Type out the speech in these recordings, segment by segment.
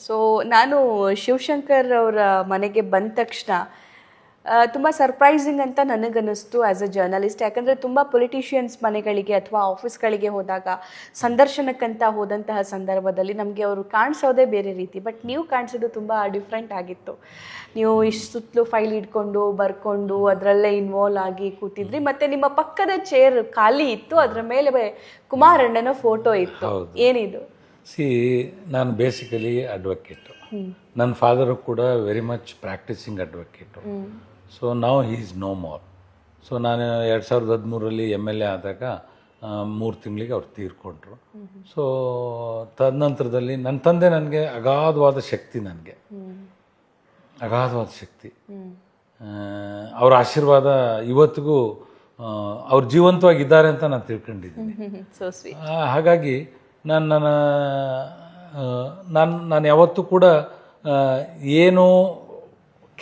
So ನಾನು ಶಿವಶಂಕರ್ ಅವರ ಮನೆಗೆ ಬಂದ ತಕ್ಷಣ ತುಂಬ ಸರ್ಪ್ರೈಸಿಂಗ್ ಅಂತ ನನಗನ್ನಿಸ್ತು ಆ್ಯಸ್ ಅ ಜರ್ನಲಿಸ್ಟ್. ಯಾಕಂದರೆ ತುಂಬ ಪೊಲಿಟಿಷಿಯನ್ಸ್ ಮನೆಗಳಿಗೆ ಅಥವಾ ಆಫೀಸ್ಗಳಿಗೆ ಹೋದಾಗ ಸಂದರ್ಶನಕ್ಕಂತ ಹೋದಂತಹ ಸಂದರ್ಭದಲ್ಲಿ ನಮಗೆ ಅವರು ಕಾಣಿಸೋದೇ ಬೇರೆ ರೀತಿ. ಬಟ್ ನೀವು ಕಾಣಿಸೋದು ತುಂಬ ಡಿಫ್ರೆಂಟ್ ಆಗಿತ್ತು. ನೀವು ಇಷ್ಟು ಸುತ್ತಲೂ ಫೈಲ್ ಇಟ್ಕೊಂಡು ಬರ್ಕೊಂಡು ಅದರಲ್ಲೇ ಇನ್ವಾಲ್ವ್ ಆಗಿ ಕೂತಿದ್ರಿ. ಮತ್ತು ನಿಮ್ಮ ಪಕ್ಕದ ಚೇರ್ ಖಾಲಿ ಇತ್ತು, ಅದರ ಮೇಲೆ ಕುಮಾರಣ್ಣನ ಫೋಟೋ ಇತ್ತು. ಏನಿದು? ನಾನು ಬೇಸಿಕಲಿ ಅಡ್ವೊಕೇಟು. ನನ್ನ ಫಾದರು ಕೂಡ very much practising advocate. So ನಾವು he is no more. So ನಾನು 2013 MLA ಆದಾಗ 3 ತಿಂಗಳಿಗೆ ಅವ್ರು ತೀರ್ಕೊಂಡ್ರು. ಸೊ ತದನಂತರದಲ್ಲಿ ನನ್ನ ತಂದೆ ನನಗೆ ಅಗಾಧವಾದ ಶಕ್ತಿ, ಅಗಾಧವಾದ ಶಕ್ತಿ. ಅವ್ರ ಆಶೀರ್ವಾದ ಇವತ್ತಿಗೂ ಅವ್ರು ಜೀವಂತವಾಗಿದ್ದಾರೆ ಅಂತ ನಾನು ತಿಳ್ಕೊಂಡಿದ್ದೀನಿ. ಹಾಗಾಗಿ ನಾನು ಯಾವತ್ತೂ ಕೂಡ ಏನು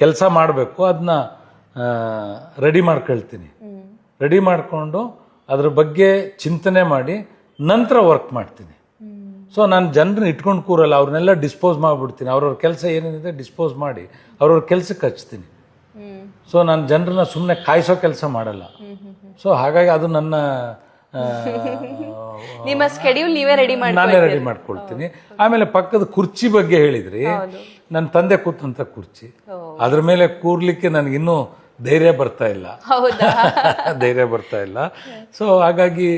ಕೆಲಸ ಮಾಡಬೇಕು ಅದನ್ನ ರೆಡಿ ಮಾಡ್ಕೊಳ್ತೀನಿ. ರೆಡಿ ಮಾಡಿಕೊಂಡು ಅದ್ರ ಬಗ್ಗೆ ಚಿಂತನೆ ಮಾಡಿ ನಂತರ ವರ್ಕ್ ಮಾಡ್ತೀನಿ. ಸೊ ನಾನು ಜನರನ್ನ ಇಟ್ಕೊಂಡು ಕೂರಲ್ಲ, ಅವ್ರನ್ನೆಲ್ಲ ಡಿಸ್ಪೋಸ್ ಮಾಡಿಬಿಡ್ತೀನಿ. ಅವ್ರವ್ರ ಕೆಲಸ ಏನೇನಿದೆ ಡಿಸ್ಪೋಸ್ ಮಾಡಿ ಅವ್ರವ್ರ ಕೆಲಸಕ್ಕೆ ಹಚ್ತೀನಿ. ಸೊ ನಾನು ಜನರನ್ನ ಸುಮ್ಮನೆ ಕಾಯಿಸೋ ಕೆಲಸ ಮಾಡಲ್ಲ. ಸೊ ಹಾಗಾಗಿ ಅದು ನನ್ನ ನಿಮ್ಮ ಸ್ಕೆಡ್ಯೂಲ್ ನೀವೇ ನಾನೇ ರೆಡಿ ಮಾಡ್ಕೊಳ್ತೀನಿ. ಆಮೇಲೆ ಪಕ್ಕದ ಕುರ್ಚಿ ಬಗ್ಗೆ ಹೇಳಿದ್ರಿ, ನನ್ನ ತಂದೆ ಕೂತಂತ ಕುರ್ಚಿ, ಅದ್ರ ಮೇಲೆ ಕೂರ್ಲಿಕ್ಕೆ ನನಗಿನ್ನೂ ಧೈರ್ಯ ಬರ್ತಾ ಇಲ್ಲ. ಸೊ ಹಾಗಾಗಿ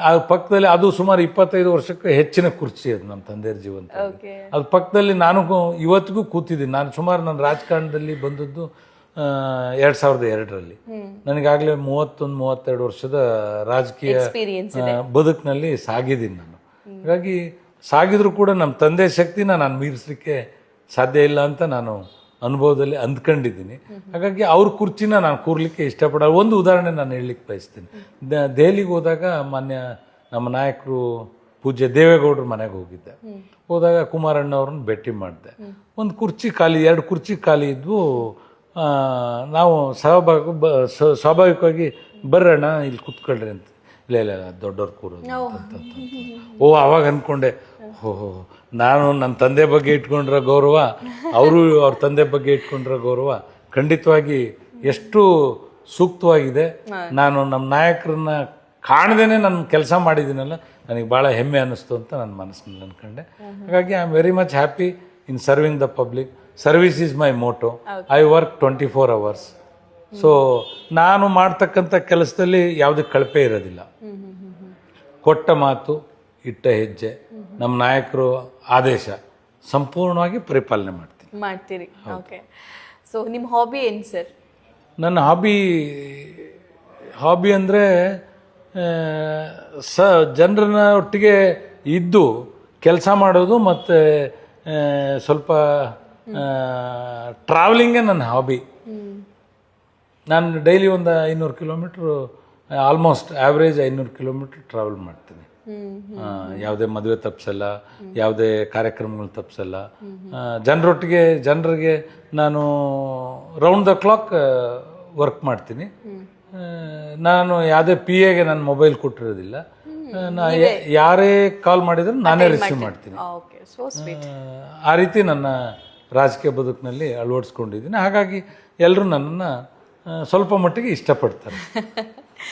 ಆ ಪಕ್ಕದಲ್ಲಿ ಅದು ಸುಮಾರು 25 ವರ್ಷಕ್ಕೆ ಹೆಚ್ಚಿನ ಕುರ್ಚಿ ಅದು ನಮ್ಮ ತಂದೆಯ ಜೀವಂತ. ಅದು ಪಕ್ಕದಲ್ಲಿ ನಾನು ಇವತ್ತಿಗೂ ಕೂತಿದ್ದೀನಿ. ನಾನು ಸುಮಾರು ನನ್ನ ರಾಜಕಾರಣದಲ್ಲಿ ಬಂದದ್ದು 2002 ನನಗಾಗಲೇ 31-32 ವರ್ಷದ ರಾಜಕೀಯ ಬದುಕಿನಲ್ಲಿ ಸಾಗಿದ್ದೀನಿ ನಾನು. ಹಾಗಾಗಿ ಸಾಗಿದ್ರು ಕೂಡ ನಮ್ಮ ತಂದೆ ಶಕ್ತಿನ ನಾನು ಮೀರಿಸಲಿಕ್ಕೆ ಸಾಧ್ಯ ಇಲ್ಲ ಅಂತ ನಾನು ಅನುಭವದಲ್ಲಿ ಅಂದ್ಕೊಂಡಿದ್ದೀನಿ. ಹಾಗಾಗಿ ಅವ್ರ ಕುರ್ಚಿನ ನಾನು ಕೂರ್ಲಿಕ್ಕೆ ಇಷ್ಟಪಡೋ ಒಂದು ಉದಾಹರಣೆ ನಾನು ಹೇಳಲಿಕ್ಕೆ ಬಯಸ್ತೀನಿ. ದೆಹಲಿಗೆ ಹೋದಾಗ ಮಾನ್ಯ ನಮ್ಮ ನಾಯಕರು ಪೂಜ್ಯ ದೇವೇಗೌಡರ ಮನೆಗೆ ಹೋಗಿದ್ದೆ. ಹೋದಾಗ ಕುಮಾರಣ್ಣವ್ರನ್ನ ಭೇಟಿ ಮಾಡಿದೆ. ಒಂದು ಕುರ್ಚಿ ಖಾಲಿ, 2 ಕುರ್ಚಿ ಖಾಲಿ ಇದ್ವು. ನಾವು ಸ್ವಾಭಾವಿಕವಾಗಿ ಬರ್ರಣ್ಣ ಇಲ್ಲಿ ಕೂತ್ಕೊಳ್ರಿ ಅಂತ. ಇಲ್ಲ ದೊಡ್ಡವ್ರು ಕೂರೋದು ಅಂತ. ಅವಾಗ ಅಂದ್ಕೊಂಡೆ, ನಾನು ನನ್ನ ತಂದೆ ಬಗ್ಗೆ ಇಟ್ಕೊಂಡಿರೋ ಗೌರವ, ಅವರು ಅವ್ರ ತಂದೆ ಬಗ್ಗೆ ಇಟ್ಕೊಂಡಿರೋ ಗೌರವ ಖಂಡಿತವಾಗಿ ಎಷ್ಟು ಸೂಕ್ತವಾಗಿದೆ. ನಾನು ನಮ್ಮ ನಾಯಕರನ್ನ ಕಾಣದೇನೆ ನನ್ನ ಕೆಲಸ ಮಾಡಿದ್ದೀನಲ್ಲ, ನನಗೆ ಭಾಳ ಹೆಮ್ಮೆ ಅನ್ನಿಸ್ತು ಅಂತ ನನ್ನ ಮನಸ್ಸಿನಲ್ಲಿ ಅಂದ್ಕೊಂಡೆ. ಹಾಗಾಗಿ I am very much happy in serving the public. Service is my motto. I work 24 hours. So ನಾನು ಮಾಡ್ತಕ್ಕಂಥ ಕೆಲಸದಲ್ಲಿ ಯಾವುದೇ ಕಳಪೆ ಇರೋದಿಲ್ಲ. ಕೊಟ್ಟ ಮಾತು, ಇಟ್ಟ ಹೆಜ್ಜೆ, ನಮ್ಮ ನಾಯಕರು ಆದೇಶ ಸಂಪೂರ್ಣವಾಗಿ ಪರಿಪಾಲನೆ ಮಾಡ್ತೀರಿ. ಓಕೆ. ಸೊ ನಿಮ್ಮ ಹಾಬಿ ಏನು ಸರ್? ನನ್ನ ಹಾಬಿ ಅಂದರೆ ಜನರನ್ನ ಒಟ್ಟಿಗೆ ಇದ್ದು ಕೆಲಸ ಮಾಡೋದು, ಮತ್ತು ಸ್ವಲ್ಪ ಟ್ರಾವೆಲಿಂಗೇ ನನ್ನ ಹಾಬಿ. ನಾನು ಡೈಲಿ ಒಂದು 500 kilometre, almost average 500 kilometre travel ಮಾಡ್ತೀನಿ. ಯಾವುದೇ ಮದುವೆ ತಪ್ಪಿಸಲ್ಲ, ಯಾವುದೇ ಕಾರ್ಯಕ್ರಮಗಳು ತಪ್ಪಿಸಲ್ಲ. ಜನರಿಗೆ ನಾನು ರೌಂಡ್ ದ ಕ್ಲಾಕ್ ವರ್ಕ್ ಮಾಡ್ತೀನಿ. ನಾನು ಯಾವುದೇ PAಗೆ ನನ್ನ ಮೊಬೈಲ್ ಕೊಟ್ಟಿರೋದಿಲ್ಲ. ಯಾರೇ ಕಾಲ್ ಮಾಡಿದ್ರು ನಾನೇ ರಿಸೀವ್ ಮಾಡ್ತೀನಿ. ಆ ರೀತಿ ನನ್ನ ರಾಜಕೀಯ ಬದುಕಿನಲ್ಲಿ ಅಳವಡಿಸ್ಕೊಂಡಿದ್ದೀನಿ. ಹಾಗಾಗಿ ಎಲ್ಲರೂ ನನ್ನನ್ನು ಸ್ವಲ್ಪ ಮಟ್ಟಿಗೆ ಇಷ್ಟಪಡ್ತಾರೆ.